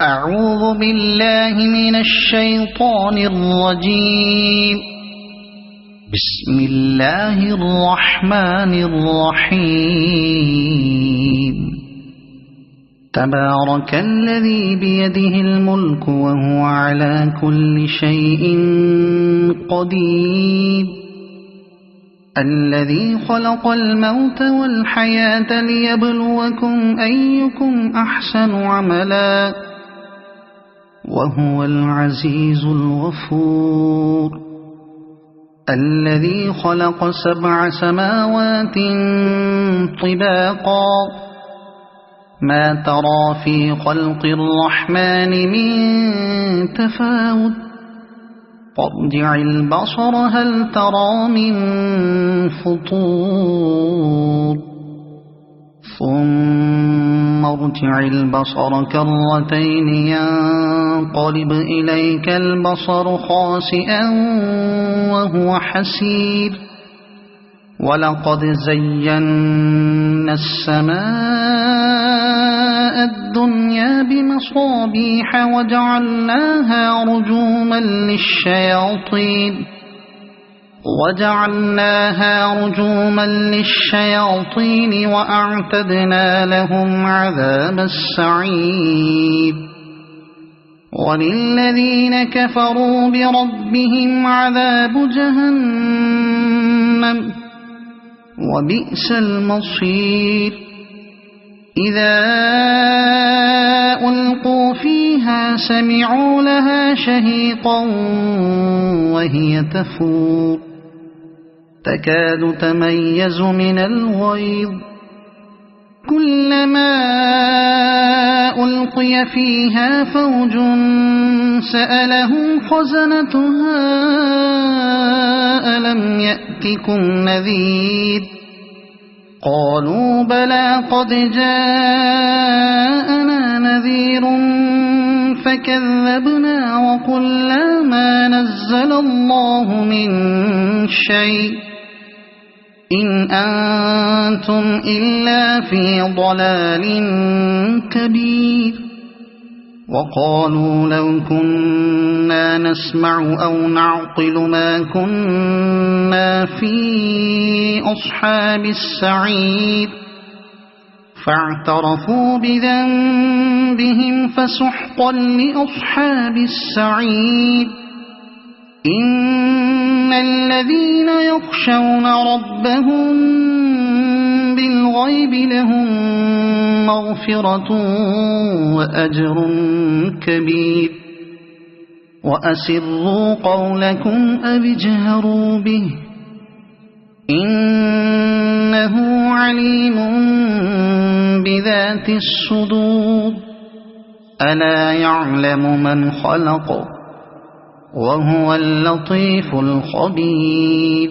أعوذ بالله من الشيطان الرجيم. بسم الله الرحمن الرحيم. تبارك الذي بيده الملك وهو على كل شيء قدير. الذي خلق الموت والحياة ليبلوكم أيكم أحسن عملا وهو العزيز الغفور. الذي خلق 7 سماوات طباقا ما ترى في خلق الرحمن من تفاوت فارجع البصر هل ترى من فطور ثم ارجع البصر كرتين ينقلب إليك البصر خاسئا وهو حسير. ولقد زينا السماء الدنيا بمصابيح وجعلناها رجوما للشياطين وأعتدنا لهم عذاب السعير. وللذين كفروا بربهم عذاب جهنم وبئس المصير. إذا ألقوا فيها سمعوا لها شهيقا وهي تفور تكاد تميز من الغيظ. كلما ألقي فيها فوج سألهم خزنتها ألم يأتكم نذير قالوا بلى قد جاءنا نذير فكذبنا وقلنا ما نزل الله من شيء إن أنتم إلا في ضلال كبير. وقالوا لو كنا نسمع أو نعقل ما كنا في أصحاب السعير فاعترفوا بذنبهم فسحقا لأصحاب السعير. إن الذين يخشون ربهم بالغيب لهم مغفرة وأجر كبير. وأسروا قولكم أو اجهروا به إنه عليم بذات الصدور. ألا يعلم من خلق وهو اللطيف الخبير.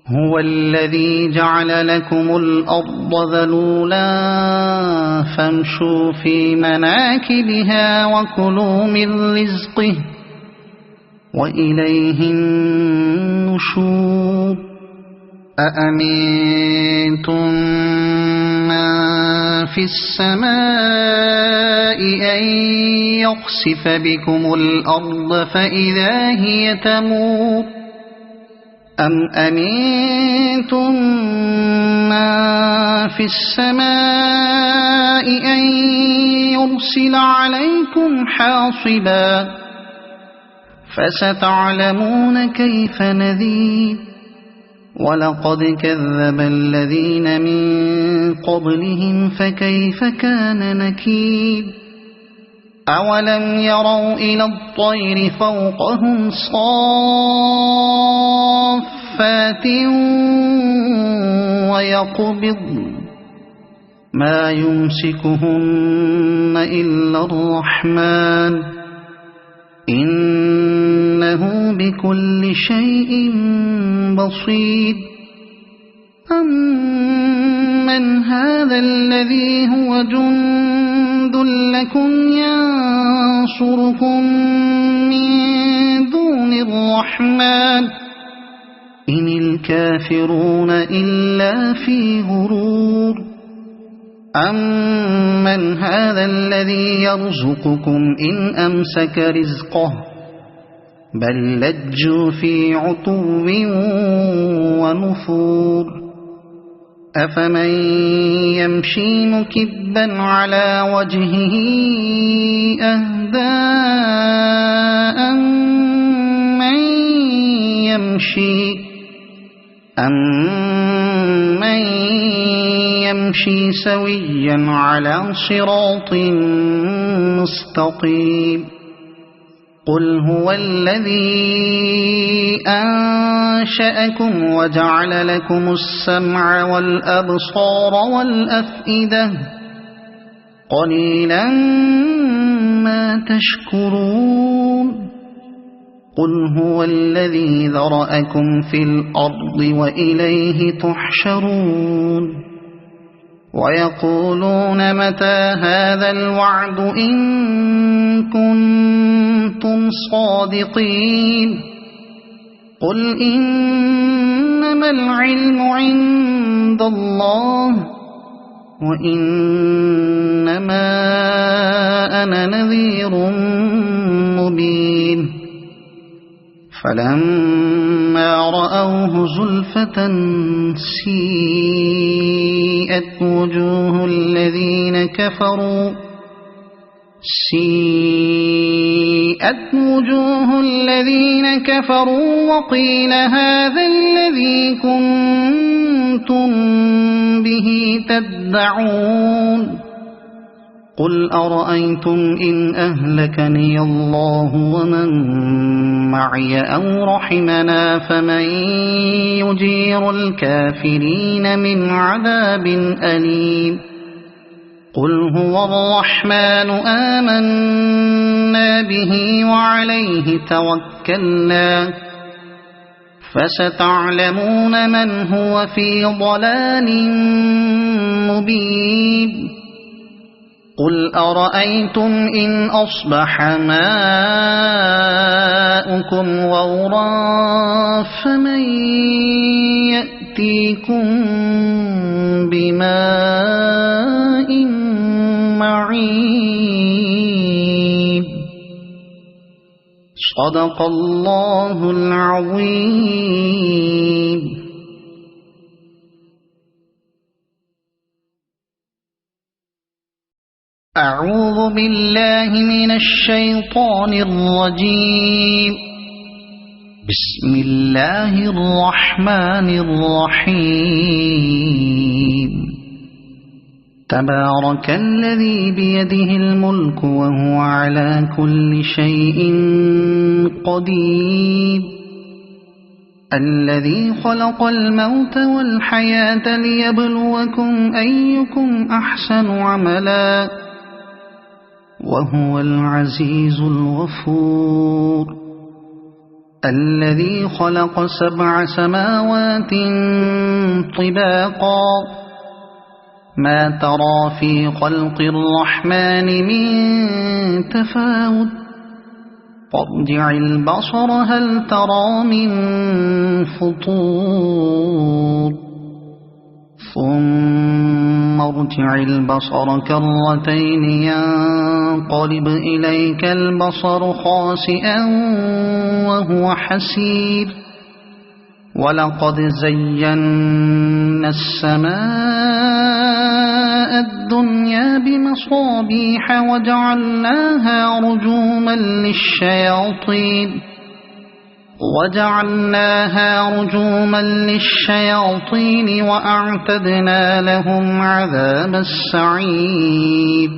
هو الذي جعل لكم الأرض ذلولا فامشوا في مناكبها وكلوا من رزقه وإليه النشور. أأمنتم من في السماء أن يخسف بكم الأرض فإذا هي تمور أم أمنتم من في السماء أن يرسل عليكم حاصبا فستعلمون كيف نذير. ولقد كذب الذين من قبلهم فكيف كان نكير. أولم يروا إلى الطير فوقهم صافات ويقبضن ما يمسكهن إلا الرحمن إنه بكل شيء بصير. أمن هذا الذي هو جند لكم ينصركم من دون الرحمن إن الكافرون إلا في غرور. أَمَّنْ هَذَا الَّذِي يَرْزُقُكُمْ إِنْ أَمْسَكَ رِزْقَهُ بَل لَّجُّوا فِي عُتُوٍّ وَنُفُورٍ أَفَمَن يَمْشِي مُكِبًّا عَلَى وَجْهِهِ أَهْدَىٰ أَمَّن يَمْشِي سَوِيًّا عَلَى صِرَاطٍ مُّسْتَقِيمٍ قُلْ هُوَ الَّذِي أَنشَأَكُمْ وَجَعَلَ لَكُمُ السَّمْعَ وَالْأَبْصَارَ وَالْأَفْئِدَةَ قَلِيلًا مَّا تَشْكُرُونَ قُلْ هُوَ الَّذِي ذَرَأَكُمْ فِي الْأَرْضِ وَإِلَيْهِ تُحْشَرُونَ وَيَقُولُونَ مَتَىٰ هَٰذَا الْوَعْدُ إِن كُنتُمْ صَادِقِينَ قُلْ إِنَّمَا الْعِلْمُ عِندَ اللَّهِ وَإِنَّمَا أَنَا نَذِيرٌ مُّبِينٌ فَلَمَّا رَأَوْهُ زُلْفَةً سِيئَتْ وُجُوهُ الَّذِينَ كَفَرُوا وَقِيلَ هَٰذَا الَّذِي كُنتُم بِهِ تَدَّعُونَ قُلْ أَرَأَيْتُمْ إِنْ أَهْلَكَنِيَ اللَّهُ وَمَن مَّعِيَ أَوْ رَحِمَنَا فَمَن يُجِيرُ الْكَافِرِينَ مِنْ عَذَابٍ أَلِيمٍ قُلْ هُوَ الرَّحْمَٰنُ آمَنَّا بِهِ وَعَلَيْهِ تَوَكَّلْنَا فَسَتَعْلَمُونَ مَنْ هُوَ فِي ضَلَالٍ مُّبِينٍ قُلْ أَرَأَيْتُمْ إِنْ أَصْبَحَ مَاؤُكُمْ غَوْرًا فَمَن يَأْتِيكُم بِمَاءٍ مَّعِينٍ صَدَقَ اللَّهُ الْعَظِيمُ. أعوذ بالله من الشيطان الرجيم. بسم الله الرحمن الرحيم. تبارك الذي بيده الملك وهو على كل شيء قدير الذي خلق الموت والحياة ليبلوكم أيكم أحسن عملا وهو العزيز الغفور الذي خلق 7 سماوات طباقا ما ترى في خلق الرحمن من تفاوت فارجع البصر هل ترى من فطور ثم ارجع البصر كرتين ينقلب إليك البصر خاسئا وهو حسير ولقد زينا السماء الدنيا بمصابيح وجعلناها رجوما للشياطين وأعتدنا لهم عذاب السعير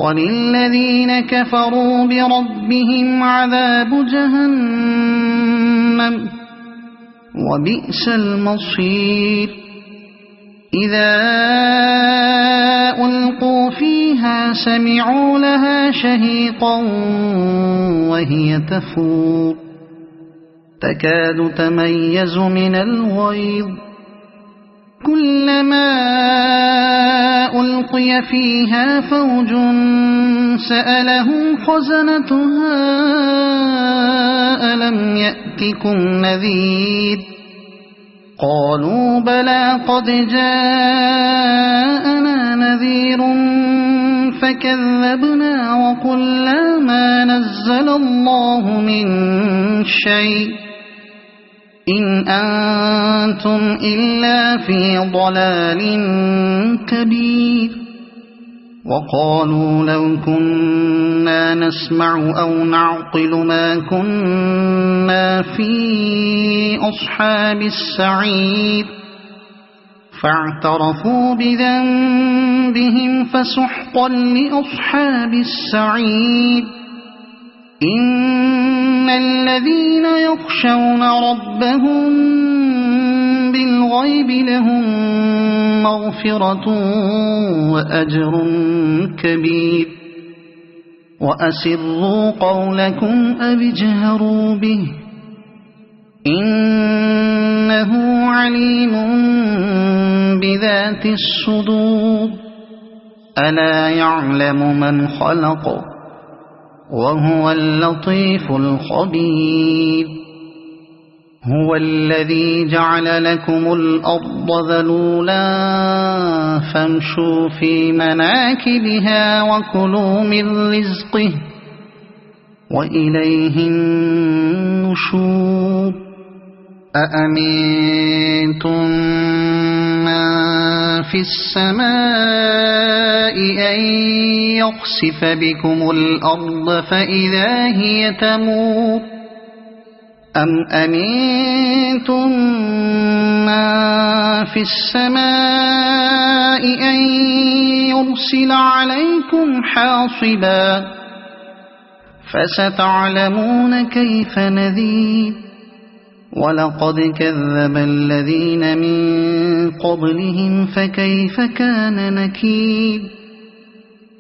وللذين كفروا بربهم عذاب جهنم وبئس المصير إذا ألقوا فيها سمعوا لها شهيقا وهي تفور تكاد تميز من الغيظ كلما ألقي فيها فوج سألهم خزنتها ألم يأتكم نذير قالوا بلى قد جاءنا نذير فكذبنا وقلنا ما نزل الله من شيء إن أنتم إلا في ضلال كبير وقالوا لو كنا نسمع أو نعقل ما كنا في أصحاب السعير فاعترفوا بذنبهم فسحقا لأصحاب السعير إن الذين يخشون ربهم بالغيب لهم مغفرة وأجر كبير وأسروا قولكم أو اجهروا به إنه عليم بذات الصدور ألا يعلم من خلق وهو اللطيف الخبير هو الذي جعل لكم الأرض ذلولا فامشوا في مناكبها وكلوا من رزقه وإليه النشور أأمنتم من في السماء أن يخسف بكم الأرض فإذا هي تمور أم أمنتم من في السماء أن يرسل عليكم حاصبا فستعلمون كيف نذير ولقد كذب الذين من قبلهم فكيف كان نكير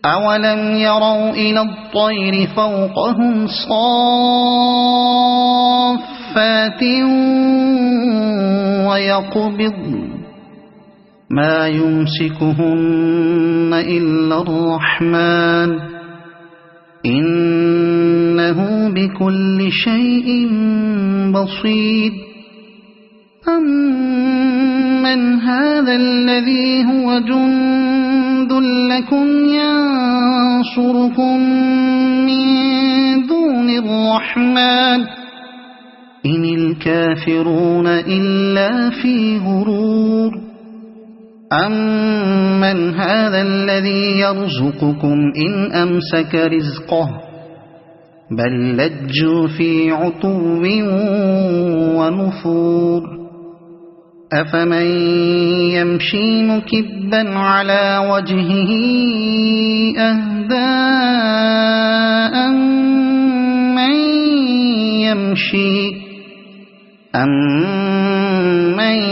أولم يروا إلى الطير فوقهم صافات ويقبض ما يمسكهن إلا الرحمن إنه بكل شيء بصير أمن هذا الذي هو جند لكم ينصركم من دون الرحمن إن الكافرون إلا في غرور أمن هذا الذي يرزقكم إن أمسك رزقه بل لجوا في عتو ونفور أفمن يمشي مكبا على وجهه أهدى أمن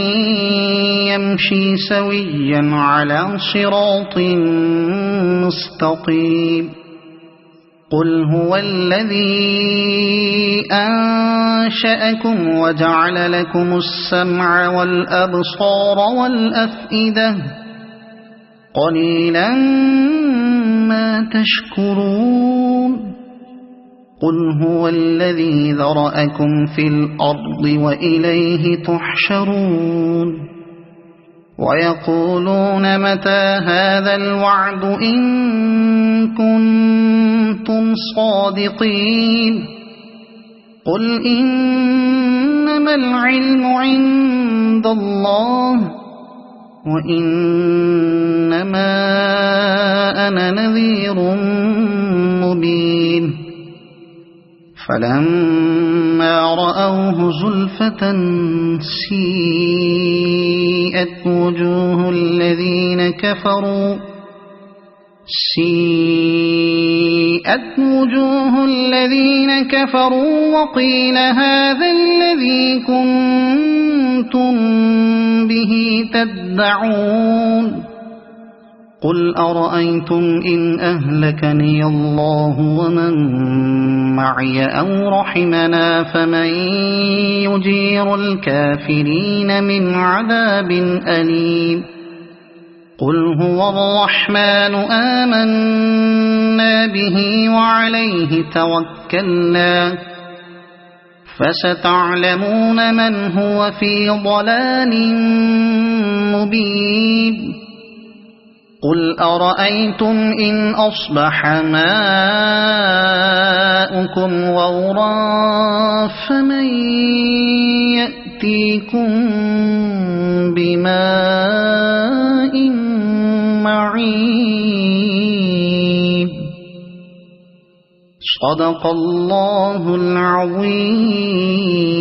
يمشي سويا على صراط مستقيم قل هو الذي أنشأكم وجعل لكم السمع والأبصار والأفئدة قليلا ما تشكرون قل هو الذي ذرأكم في الأرض وإليه تحشرون ويقولون متى هذا الوعد إن كنتم صادقين قل إنما العلم عند الله وإنما أنا نذير مبين فلما رأوه زلفة سيئت وجوه الذين كفروا وقيل هذا الذي كنتم به تدعون قل أرأيتم إن أهلكني الله ومن معي أو رحمنا فمن يجير الكافرين من عذاب أليم قل هو الرحمن آمنا به وعليه توكلنا فستعلمون من هو في ضلال مبين قل أرأيتم إن أصبح ماؤكم غورا فمن يأتيكم بماء معين. صدق الله العظيم.